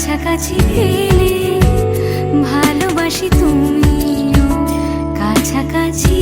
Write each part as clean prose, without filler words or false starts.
কাছাকাছি এলে ভালোবাসি তুমিও কাছাকাছি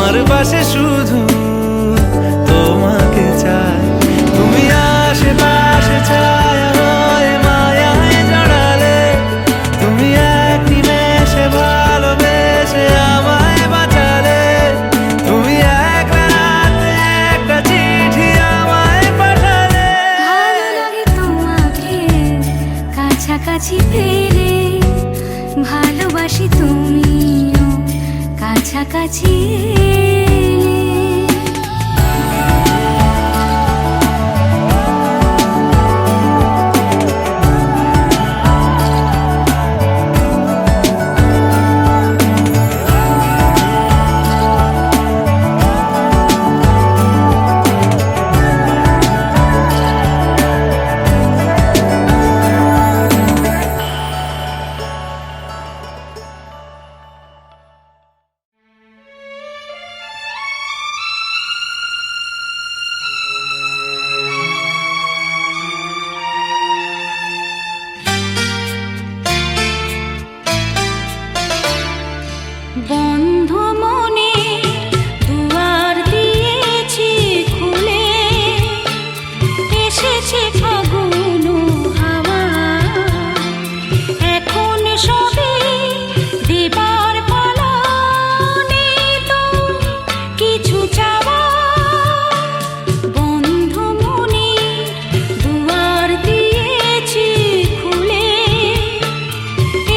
আমার পাশে শুধু তোমাকে চাই তুমি আশেপাশে ছায়া হয়ে মায়ায় জড়ালে তুমি এক নিমেষে ভালোবেসে আমায় বাঁচালে তুমি এক রাতে একটা চিঠি আমায় পাঠালে ভালো লাগে তোমাকে কাছাকাছি পেলে ভালোবাসি তুমিও কাছাকাছি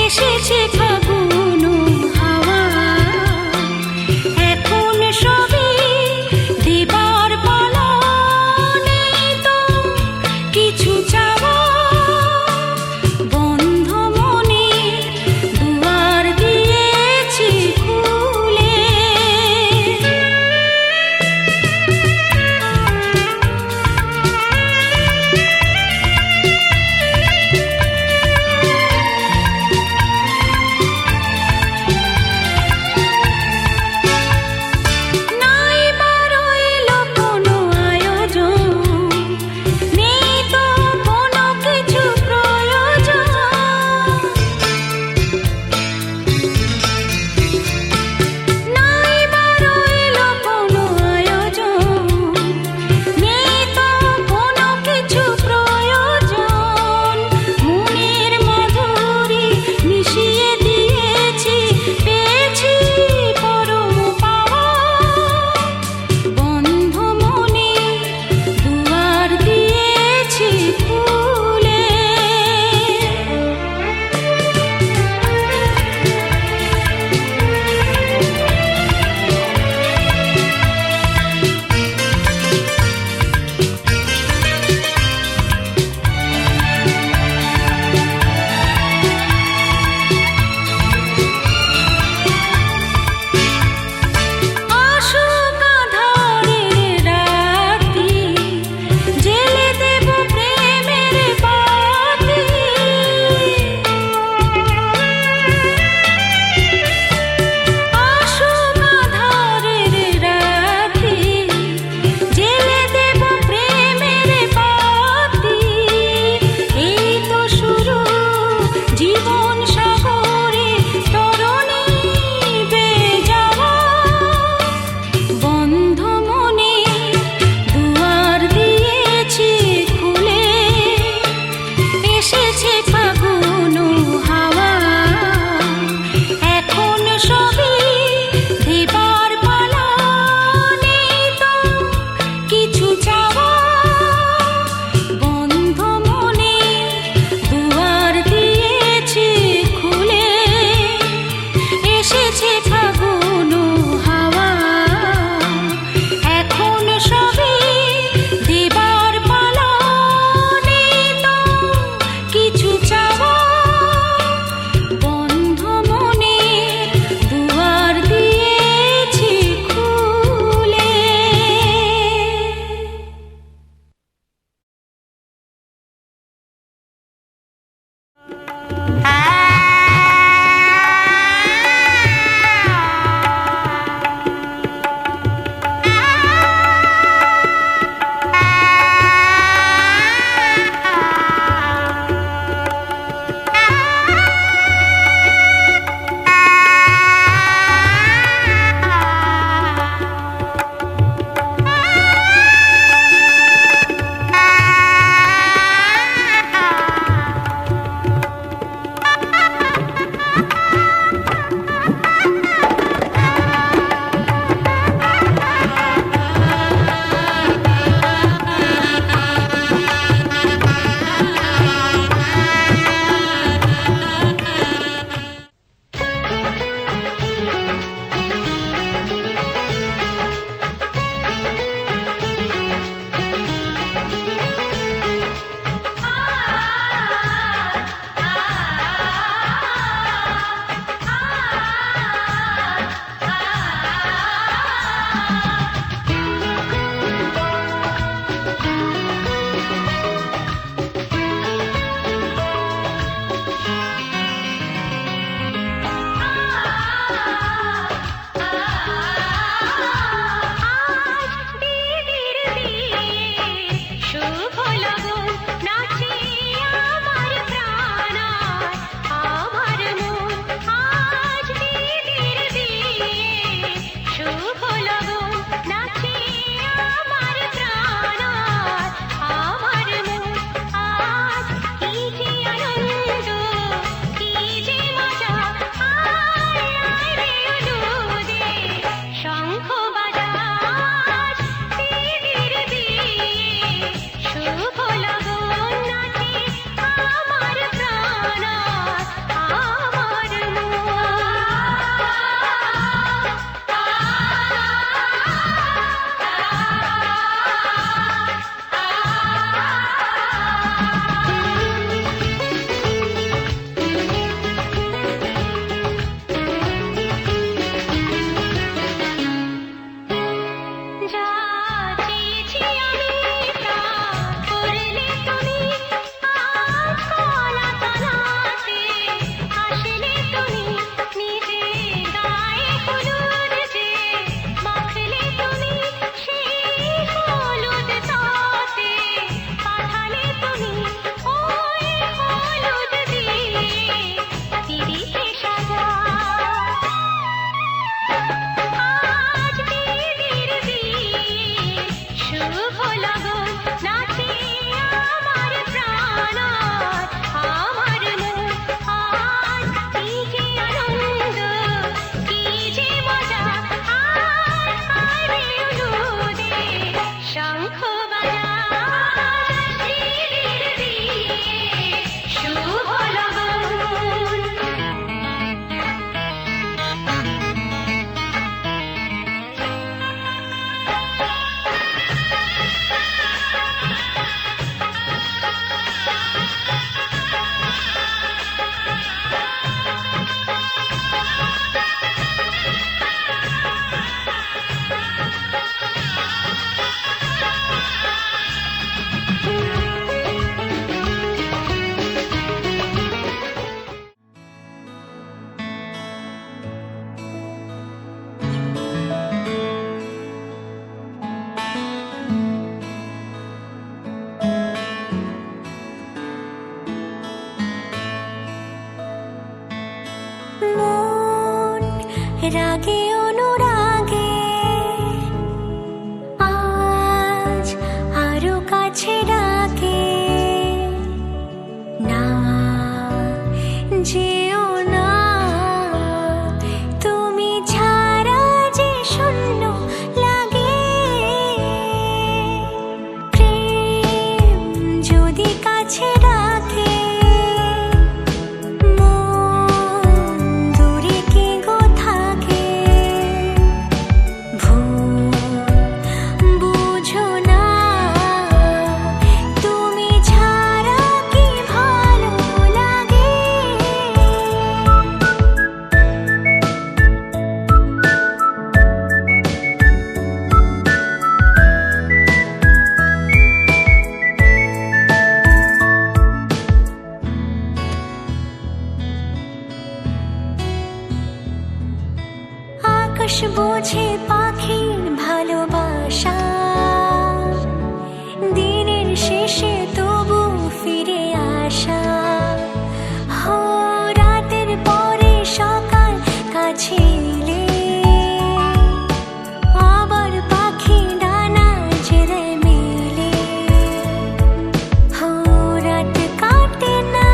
এসেছে ফাগুন হাওয়া রাগে অনুরাগে আজ আরো কাছে ডাকে না যেও না তুমি ছাড়া যে শূন্য লাগে প্রেম যদি কাছে ডাকে মন দূরে কি গো থাকে ভুল বুঝো না তুমি ছাড়া কি ভালো লাগে আকাশ বোঝে পাখির ভালোবাসা দিনের শেষে তবু ফিরে আসা হো রাতের পরে সকাল কাছে এলে আবার পাখি ডানা জেলে মেলে হো রাত কাটে না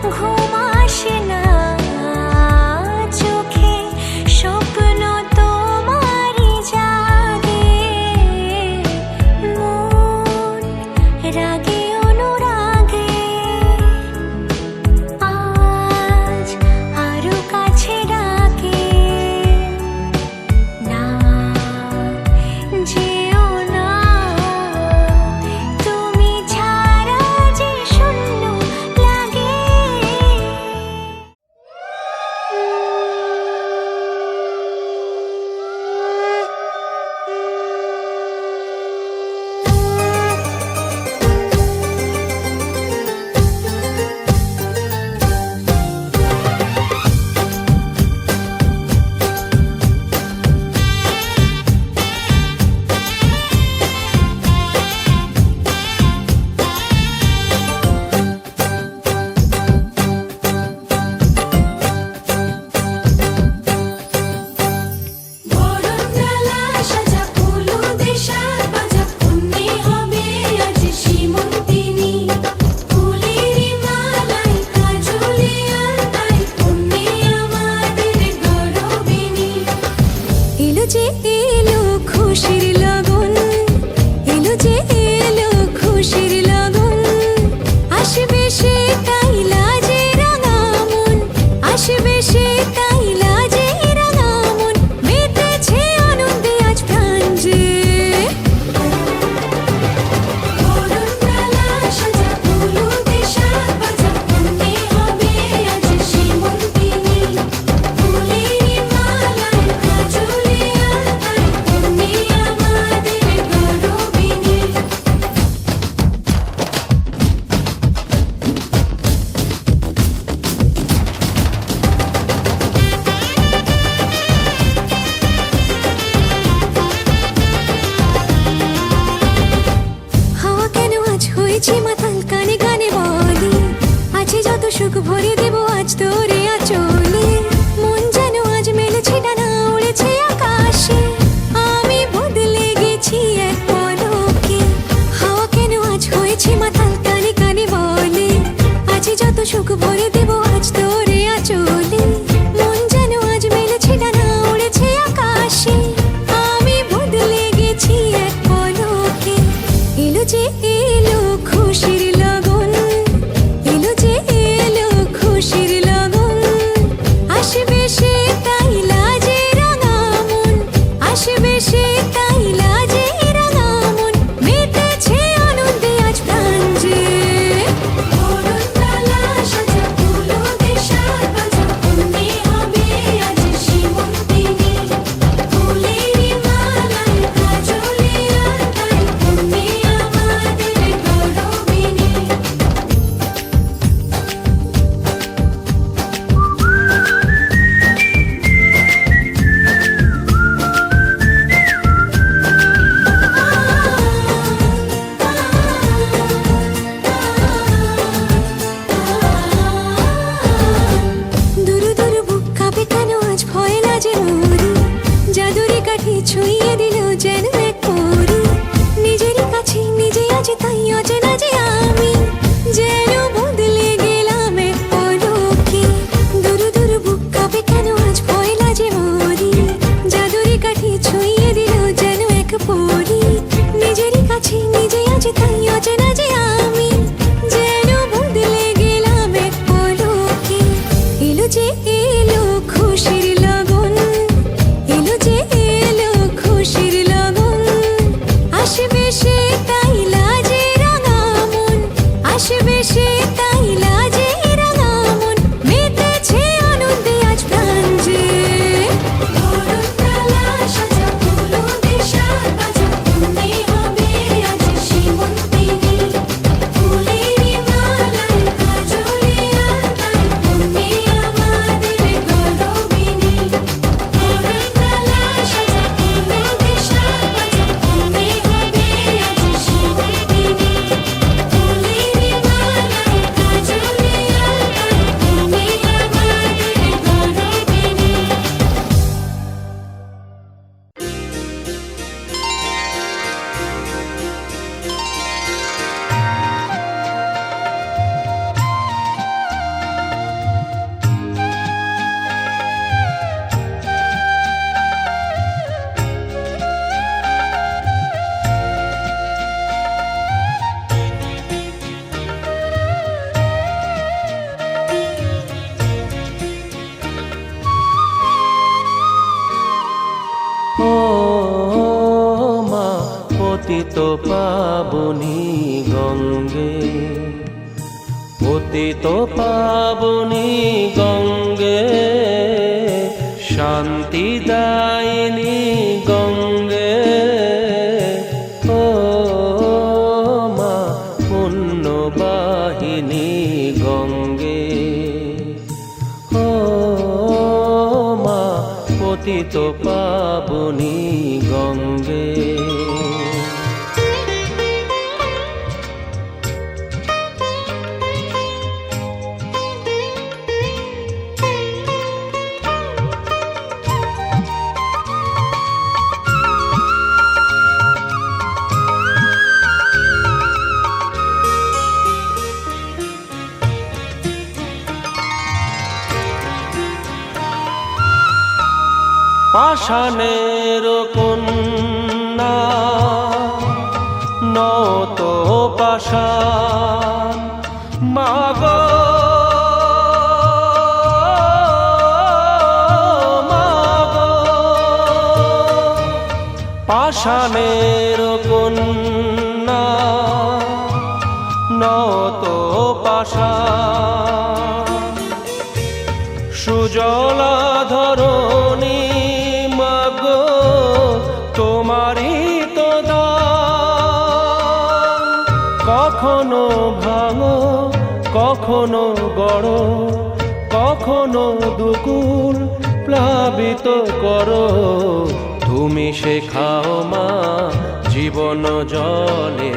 ঘুম আসে না চোখে স্বপ্ন তোমারই জাগে মন রাগে অনুরাগে আজ আরো কাছে ডাকে না যেও না তুমি ছাড়া যে শূন্য লাগে বরণডালা সাজা ফুলো দেশার বাজা পুণ্যে হবে আজ সীমন্তিনী ফুলেরই মালাই কাজলে আলতাই পুণ্যে আমাদের গৌরবিনী এলো যে এলো খুশির লগন এলো যে এলো খুশির লগন আসবে সে তাই লাজে রাঙা মন আসবে সে তাই লাজে রাঙা মন মেতেছে আনন্দে আজ প্রাণ যে বরণডালা সাজা ফুলো দেশার বাজা পুণ্যে হবে আজ সীমন্তিনী ফুলেরই মালাই কাজলে আলতাই পুণ্যে আমাদের গৌরবিনী ও মা পতিত পাবনী গঙ্গে, পতিত পাবনী গঙ্গে, শান্তি দায়িনী গঙ্গে। ও মা পুণ্যবাহিনী গঙ্গে, ও মা পতিত পাবনী গঙ্গে। পাষাণের কন্যা নত পাষাণ মাগো, মাগো পাষাণের কন্যা নত পাষাণ, সুজলা ধরণী মাগো তোমারই তো দান। কখনো ভাঙো কখনো গড়ো, কখনো দুকুল প্লাবিত করো, তুমি শেখাও মা জীবন জলে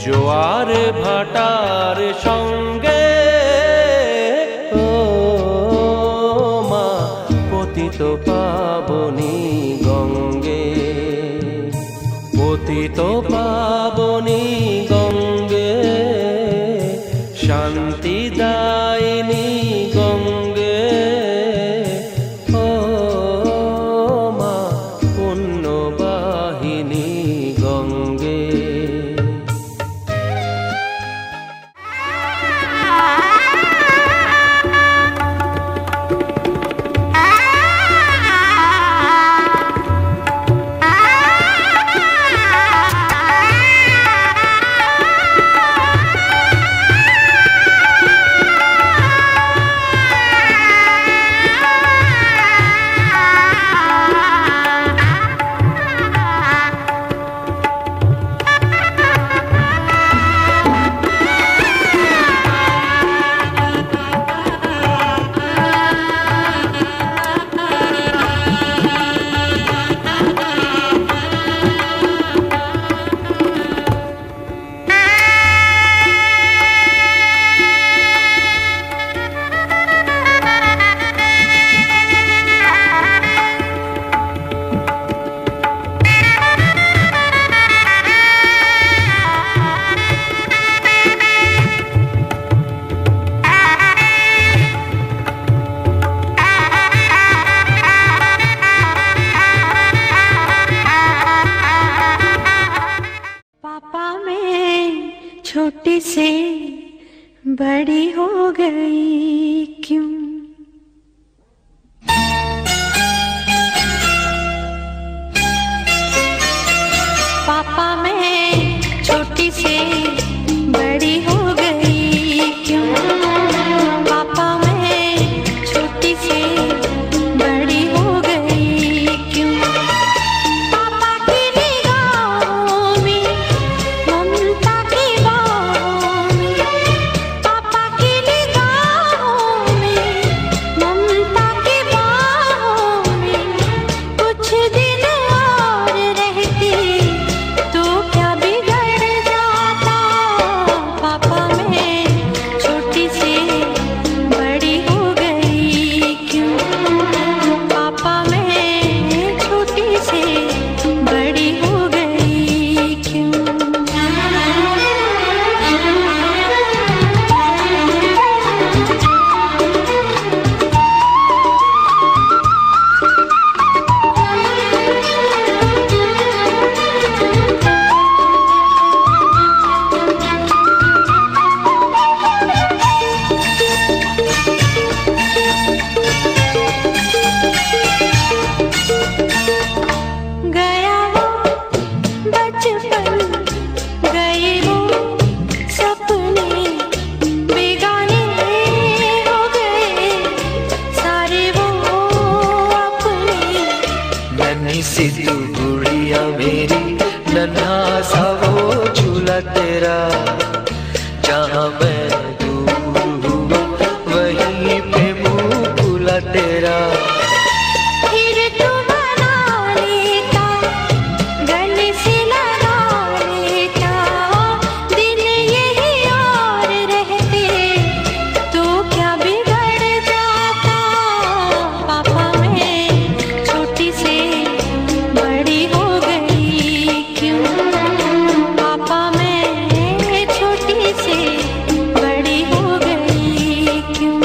জোয়ার ভাটার সঙ্গে। ও মা পতিত পাবনী গঙ্গে, পতিত পাবনী গঙ্গে, শান্তি দায়িনী গঙ্গে। ও মা পুণ্যবাহিনী গঙ্গে। छोटी से बड़ी हो गई क्यों? पापा मैं छोटी से बड़ी हो गई क्यों? पापा मैं छोटी से बड़ी हो गई क्यों? पापा की निगाहों में ममता की बाहों में, पापा की निगाहों में सिद्धू गुड़िया मेरी नन्हा सा वो झूला तेरा, जहाँ मैं दूर हुआ वहीं पे मुँह खुला तेरा। फिर तू बना लेता, गले से लगा लेता, दिन यही और रहते तो क्या बिगड़ जाता। पापा मैं छोटी से बड़ी हो गई क्यों, पापा मैं छोटी से बड़ी हो गई क्यों।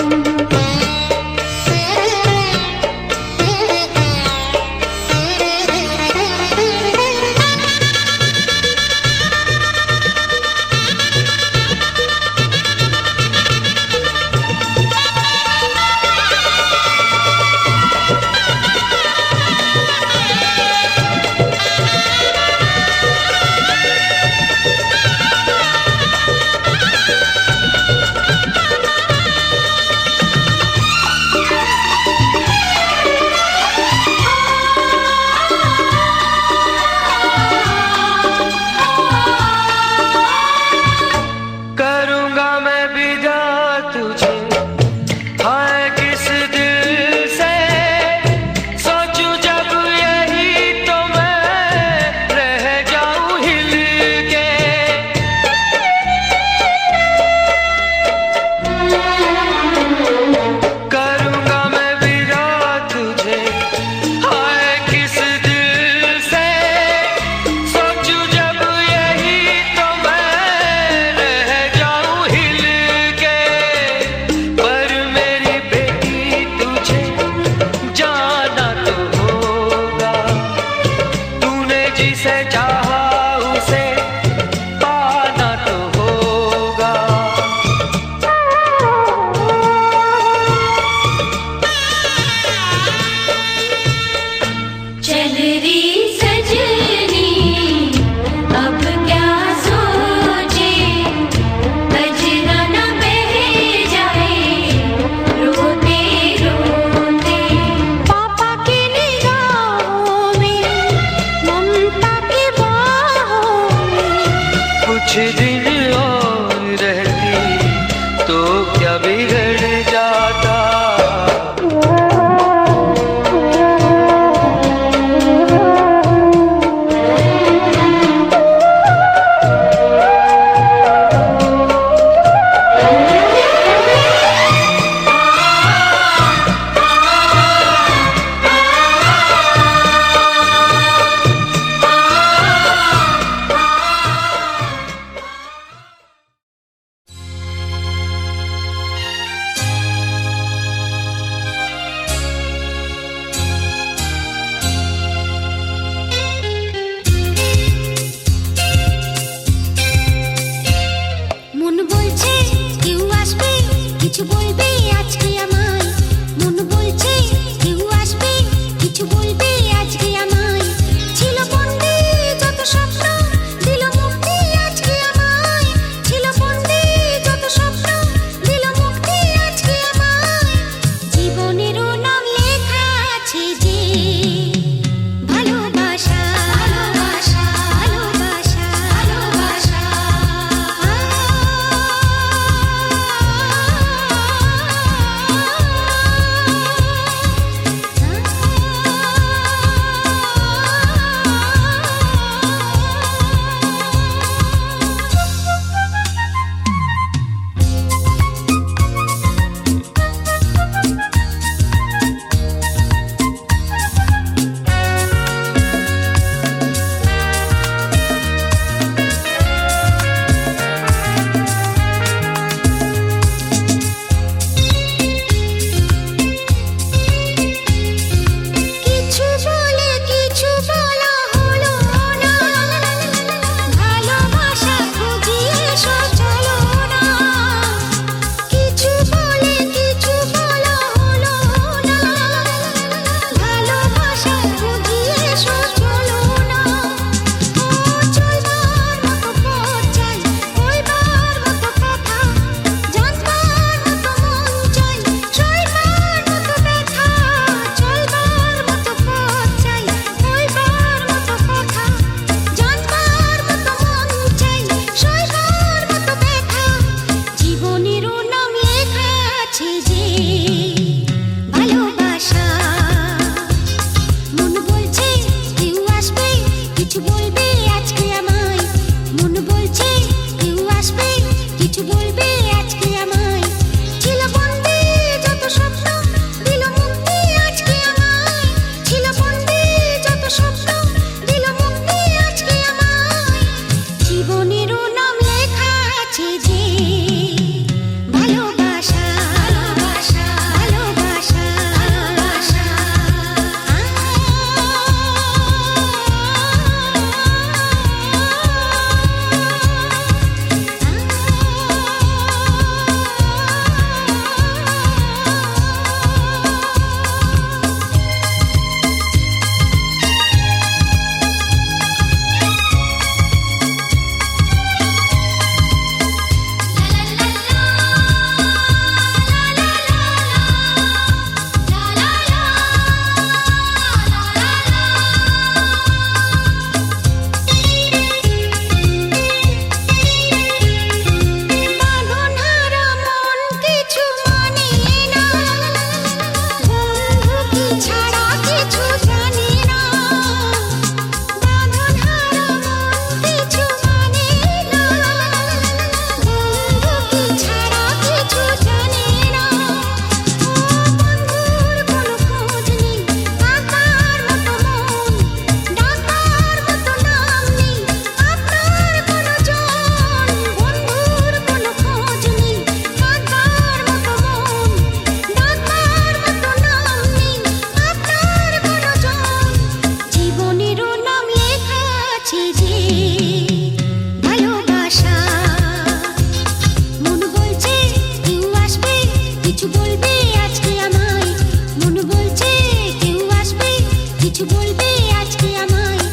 কিছু বলবে আজকে আমায়,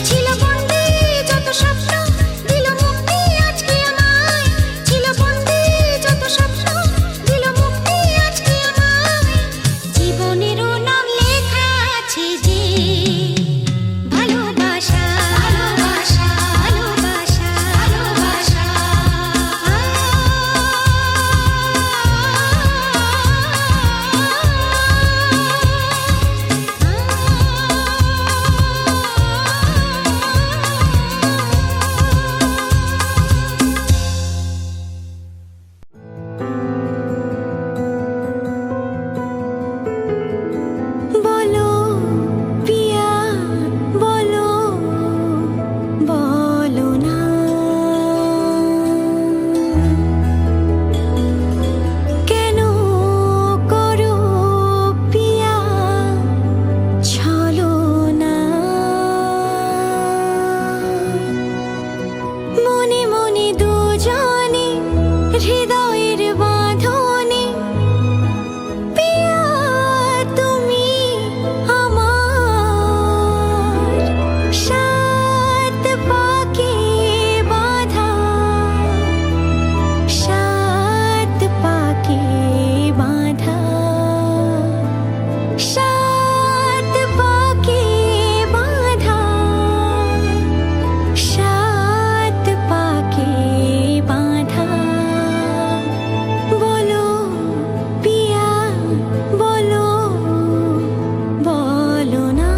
ছিল বন্দী যত স্বপ্ন দিল মুক্তি আজকে আমায়, ছিল বন্দী যত স্বপ্ন দিল মুক্তি আজকে আমায়। জীবনেরও নাম লেখা আছে যে ভালোবাসা, ভালোবাসা, ভালোবাসা, ভালোবাসা। বলো পিয়া বলো, বলো না কেন করো পিয়া ছলনা। মনে মনে দুজনে হৃদয়ের বাঁধনে পিয়া তুমি আমার, সাত পাকে বাঁধা, সাত পাকে বাঁধা, সাত পাকে বাঁধা, সাত পাকে বাঁধা। বলো পিয়া বলো, বলো না।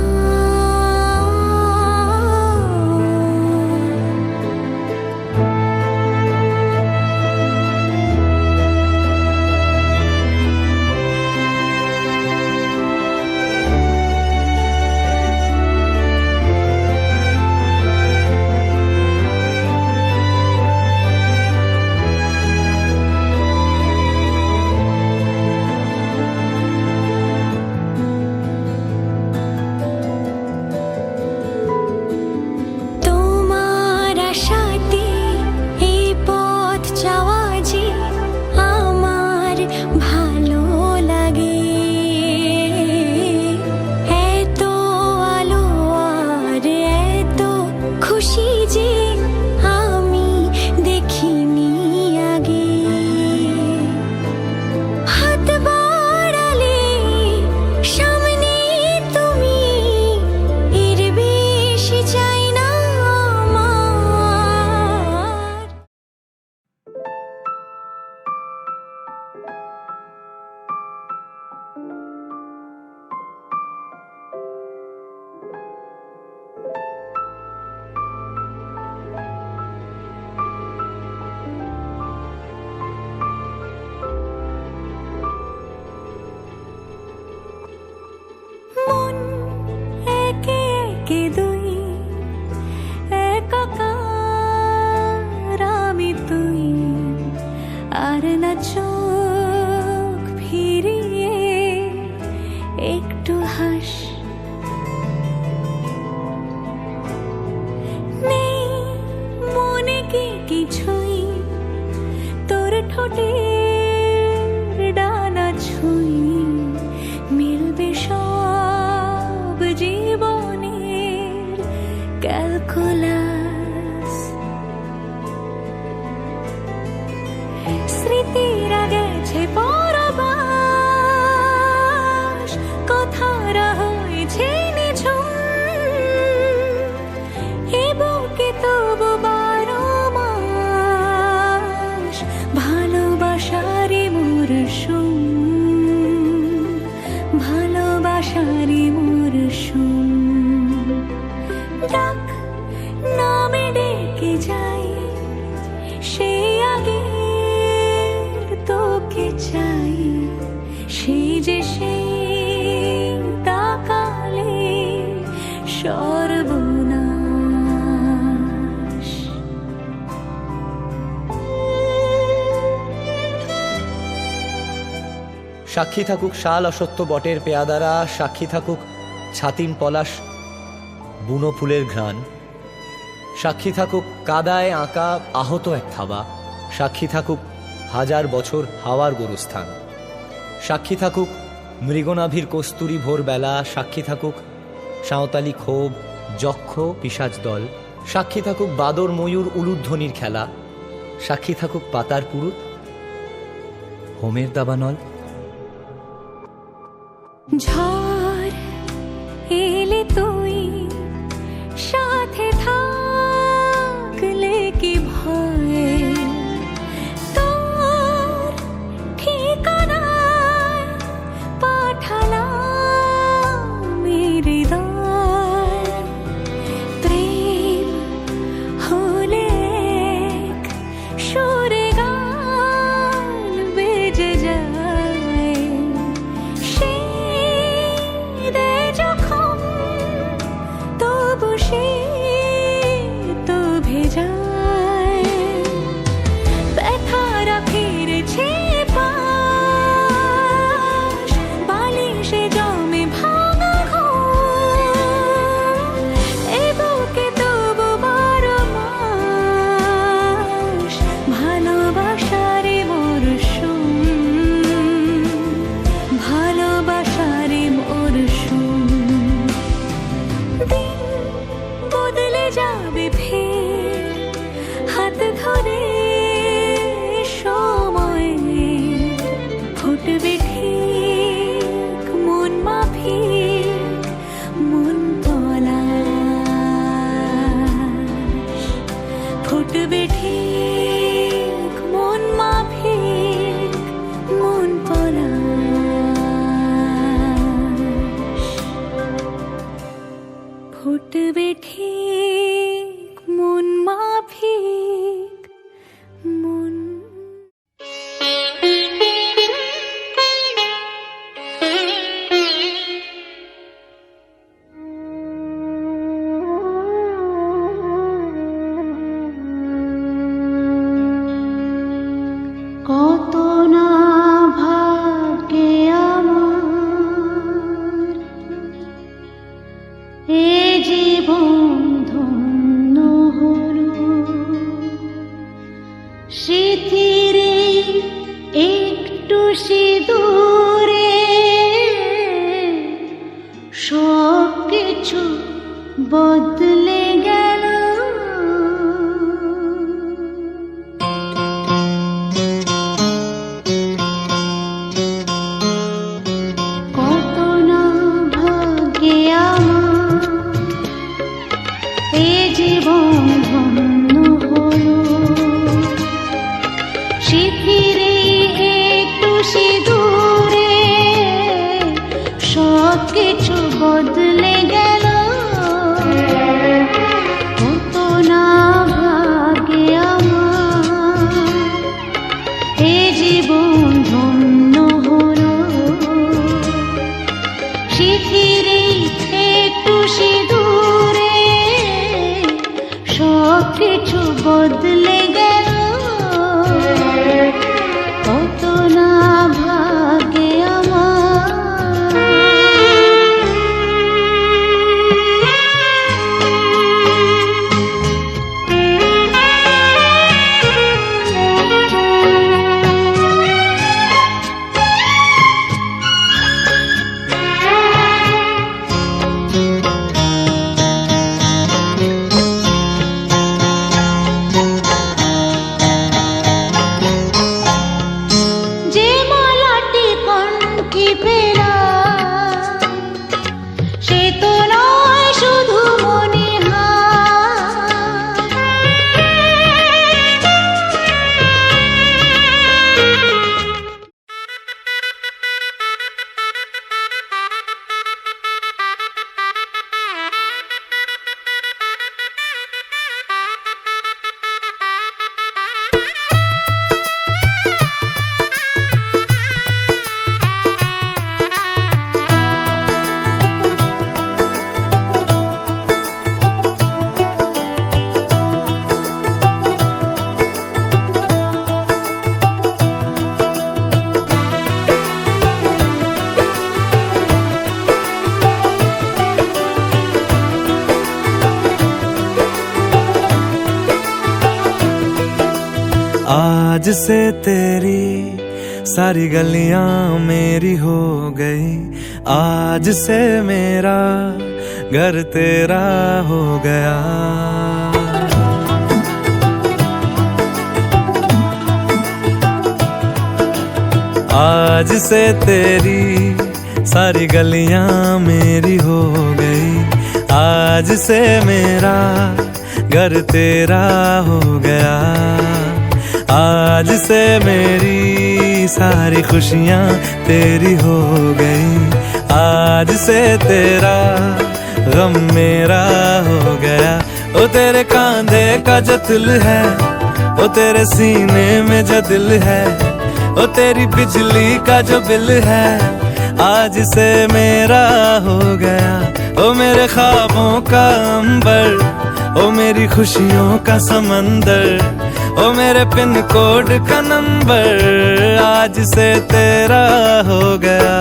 তোমার আশাতে এই পথ যাওয়া যে আমার ভালো লাগে। এত আলো আর এত খুশি যে আমি দেখিনি আগে। হাত বাড়ালে সামনে তুমি, এর বেশি চাই না আমার। মন একে একে দুই, একাকার আমি তুই, আর না চোখ ফিরিয়ে একটু হাস। নেই মনে কি কিছুই, তোর ঠোঁটের ডানা ছুঁই, মিলবে সব জীবনের ক্যালকুলাস। স্মৃতিরা গেছে পরবাস, কথারা হয়েছে নিঝুম, এ বুকে তবু 12 মাস ভালোবাসারই মরশুম, ভালোবাসারই মরশুম। ডাক নামে ডেকে যাই, সে আগের তোকে চাই, সে যে সেই তাকালে সর্বনাশ। সাক্ষী থাকুক শাল অসত্য বটের পেয়াদারা, সাক্ষী থাকুক ছাতিম পলাশ বুনো ফুলের ঘ্রাণ, সাক্ষী থাকুক কাদায় আঁকা আহত এক থাবা, সাক্ষী থাকুক হাজার বছর হাওয়ার গোরস্থান, সাক্ষী থাকুক মৃগনাভির কস্তুরী ভোরবেলা, সাক্ষী থাকুক সাঁওতালি ক্ষোভ, যক্ষ পিশাচ দল, সাক্ষী থাকুক বাদর ময়ূর উলুধ্বনির খেলা, সাক্ষী থাকুক পাতার পুরুত, হোমের দাবানল। ঝড় এলে তুই সাথে থাকলে কি ভয়, তোর ঠিকানায় পাঠালাম হৃদয়। প্রেম হলে এক সুরে গান বেজে যায়, যখন তবু সে তো ভেজায়। ব্যথারা ফিরেছে পাশ, বালিশে জমে ভাঙা ঘর, এ বুকে তবু 12 মাস ভালোবাসারে মরশুম, ভালোবাসারে মরশুম। দিন বদলে যাবে ফের হাত ধরে সময়, ফুটবে ঠিক মন মাফিক মন পলাশ, ফুটবে ঠিক মন মাফিক মন পলাশ, ফুটবে ঠিক মন মাফিক মন। কত না ভাগ্যে আমার এ জীবন ধন্য হলো, স্মৃতির একটু সিঁদুরে সব কিছু বদলে গেল। কত না ভাগ্যে আমার এ জীবন ধন্য হলো, স্মৃতির একটু সিঁদুরে সব কিছু বদলে গেল। কত না ভাগ্যে আমার এ জীবন ধন্য হলো, স্মৃতির একটু সিঁদুরে সব কিছু বদলে গেল। কত না ভাগ্যে আমার। যে মালাটি কণ্ঠে পেলা সে তো নয় শুধু মনে आज से तेरी सारी गलियां मेरी हो गई, आज से मेरा घर तेरा हो गया। आज से तेरी सारी गलियां मेरी हो गई, आज से मेरा घर तेरा हो गया। आज से मेरी सारी खुशियां तेरी हो गई, आज से तेरा गम मेरा हो गया। ओ तेरे कांधे का जो दिल है, ओ तेरे सीने में जो दिल है, ओ तेरी बिजली का जो बिल है, आज से मेरा हो गया। ओ मेरे ख्वाबों का अंबर, ओ मेरी खुशियों का समंदर, ओ मेरे पिन कोड का नंबर, आज से तेरा हो गया।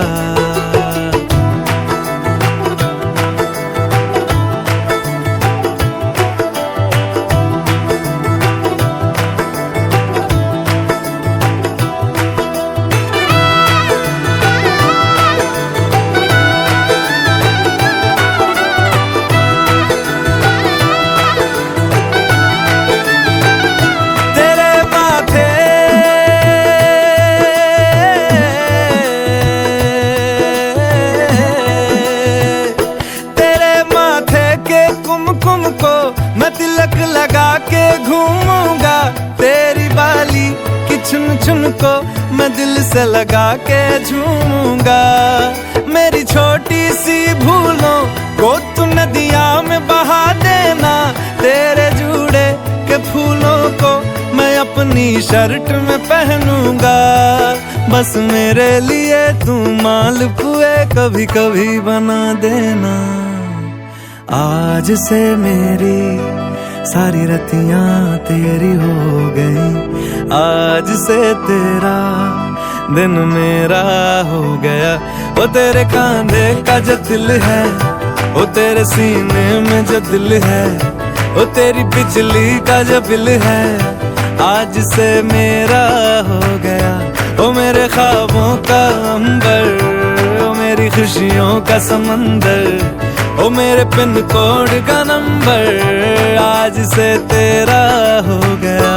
तिलक लगा के घूमूंगा, तेरी बाली की चुन चुन को मैं दिल से लगा के झूमूंगा। मेरी छोटी सी भूलों को तू नदिया में बहा देना, तेरे जूड़े के फूलों को मैं अपनी शर्ट में पहनूंगा। बस मेरे लिए तू मालपुए कभी कभी बना देना। आज से मेरी सारी रतियां तेरी हो गई, आज से तेरा दिन मेरा हो गया। वो तेरे कांधे का जो दिल है, वो तेरे सीने में जो दिल है, वो तेरी बिजली का जो बिल है, आज से मेरा हो गया। वो मेरे ख्वाबों का अंबर, वो मेरी खुशियों का समंदर, ओ मेरे पिन कोड का नंबर, आज से तेरा हो गया।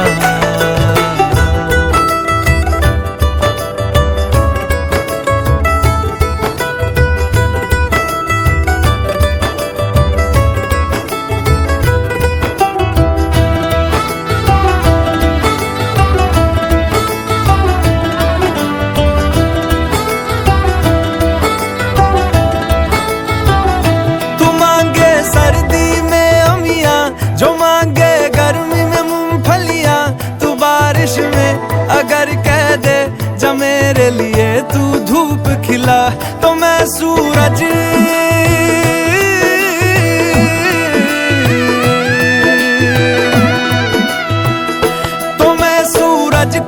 जो मांगे गर्मी में मूंगफलियां, तू बारिश में अगर कह दे जा मेरे लिए तू धूप खिला, तो मैं सूरज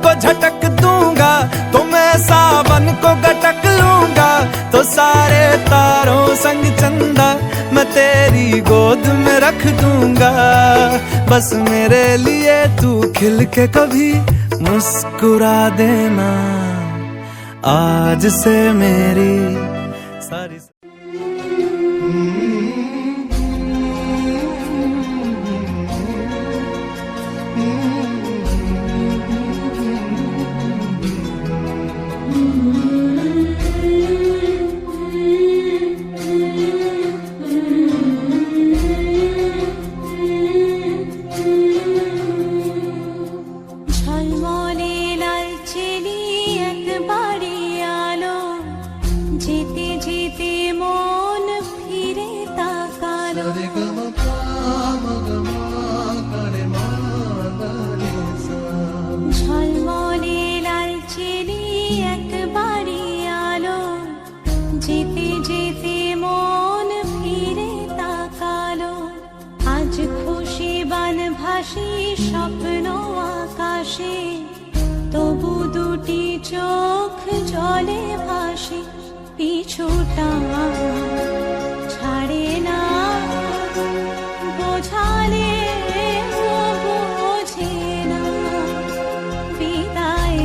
को झटक दूंगा, तो मैं सावन को गटक लूंगा। तो सारे तारों संग चंदा मैं तेरी गोद में रख दूंगा। बस मेरे लिए तू खिल के कभी मुस्कुरा देना। आज से मेरी सारी স্বপ্ন আকাশে, তবু দুটি চোখ জলে ভাসে। পিছুটা ছাড়ে না, বোঝালে বোঝে না। বিদায়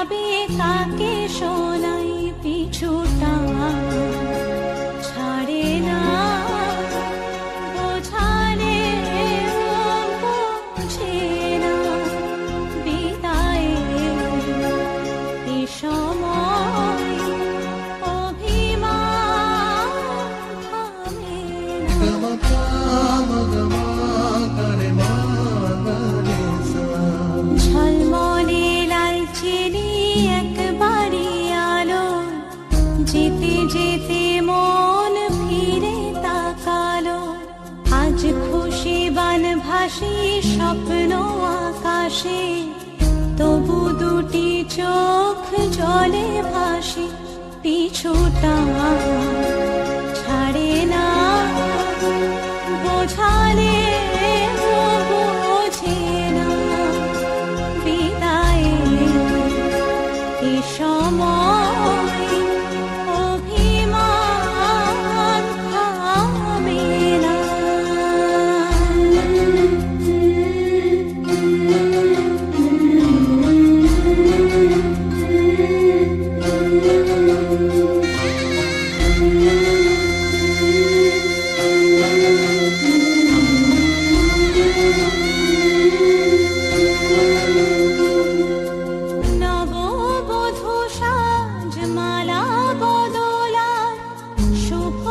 ভাবে কাকে শোনাই পিছুটা ছাড়ে না বোঝালে বুঝে না বিদায়ে এ সময় অভিমান থামে না ঝলমলে লালচেনি একবারই আলো যেতে যেতে মন ফিরে তাকালো আজ খুশি বানভাসী স্বপ্ন আকাশে তবু দুটি চোখ জলে ভাসি পিছুটা ছাড়ে না বোঝালে বোঝে না বিদায়ে এ সময় অভিমান থামে না নববধূ সাজমালা বদলার শুভ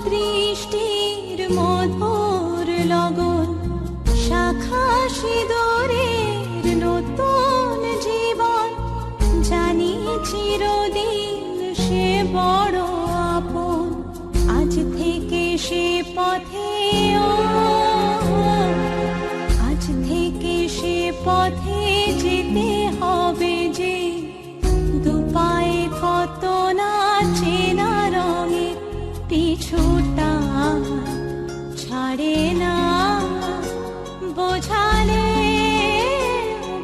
দৃষ্টির মধুর লগন শাখা সিঁদুরের নতুন জীবন জানি চিরদিন সে বড় আপন আজ থেকে সে পথে আজ থেকে সে পথে যেতে হবে যে দুপায়ে কত না চেনা রঙে পিছুটা ছাড়ে না বোঝালে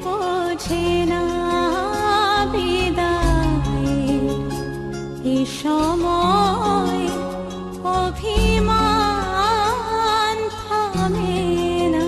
বোঝে না বিদায়ে এ সময় অভিমান থামে না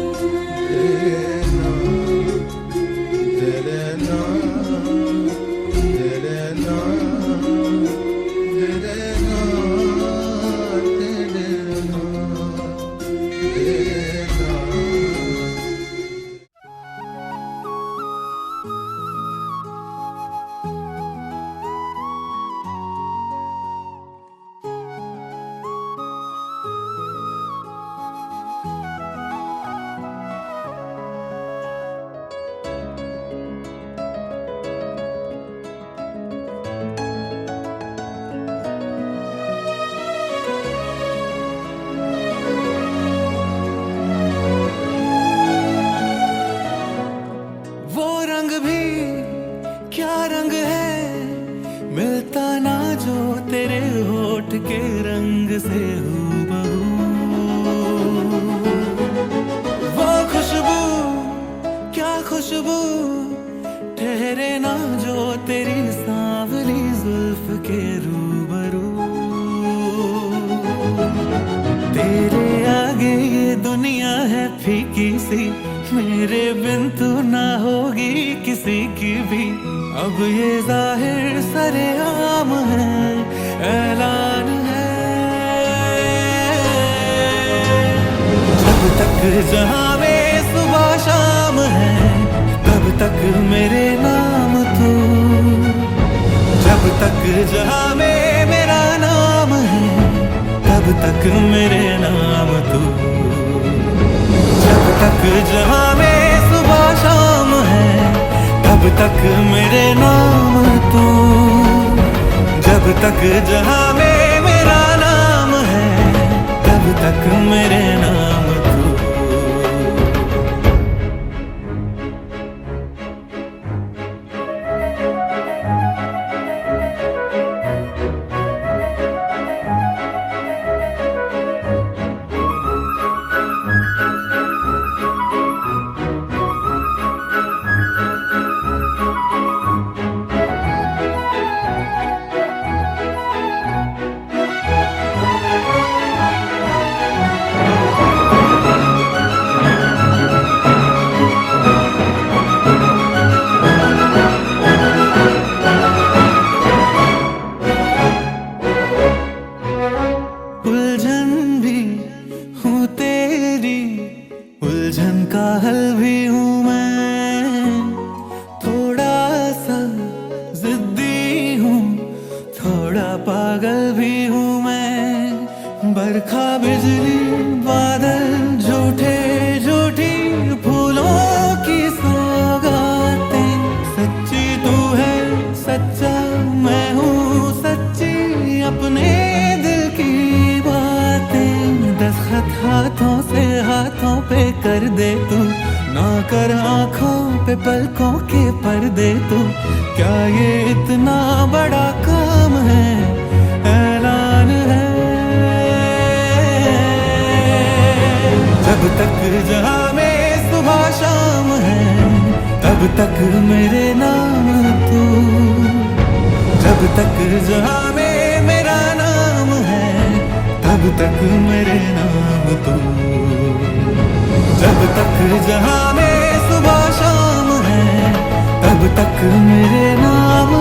वो रंग भी क्या रंग है मिलता ना जो तेरे होठ के रंग से हूबहू वो खुशबू क्या खुशबू ठहरे ना जो तेरी सांवली जुल्फ के रूबरू तेरे आगे ये दुनिया है फीकी सी मेरे बिन तू ना होगी किसी की भी अब ये जाहिर सरेआम है ऐलान है जब तक जहां में सुबह शाम है तब तक मेरे नाम तू जब तक जहां में मेरा नाम है तब तक मेरे नाम तू जब तक जहां में सुबह शाम है तब तक मेरे नाम तू जब तक जहां में मेरा नाम है तब तक मेरे नाम तू पे पलकों के पर्दे तू, क्या ये इतना बड़ा काम है, ऐलान है। जब तक जहां में सुबह शाम है, तब तक मेरे नाम तू। जब तक जहां में मेरा नाम है, तब तक मेरे नाम तू। जब तक जहां में सुबह शाम है, तब तक मेरे नाम